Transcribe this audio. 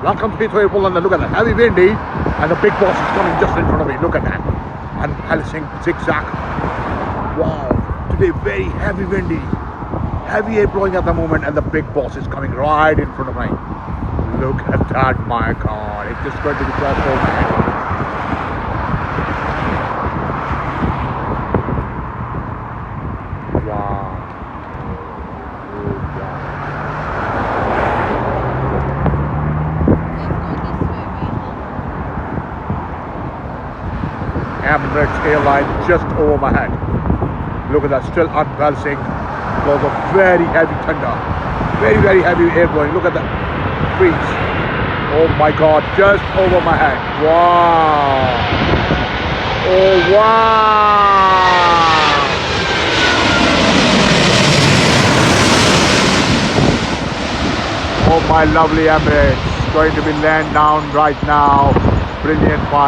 Welcome to Heathrow Airport London. Look at that, heavy windy, and the big boss is coming just in front of me. Look at that, and Helsing zigzag. Wow, today very heavy windy, heavy air blowing at the moment, and the big boss is coming right in front of me. Look at that, my God, it's just going to be crossed over my head. Wow. Emirates airline just over my head. Look at that, still unbalancing because of very heavy thunder. Very heavy air blowing. Look at that breeze. Oh my God, just over my head. Wow. Oh wow. Oh my lovely Emirates. Going to be land down right now. Brilliant flight.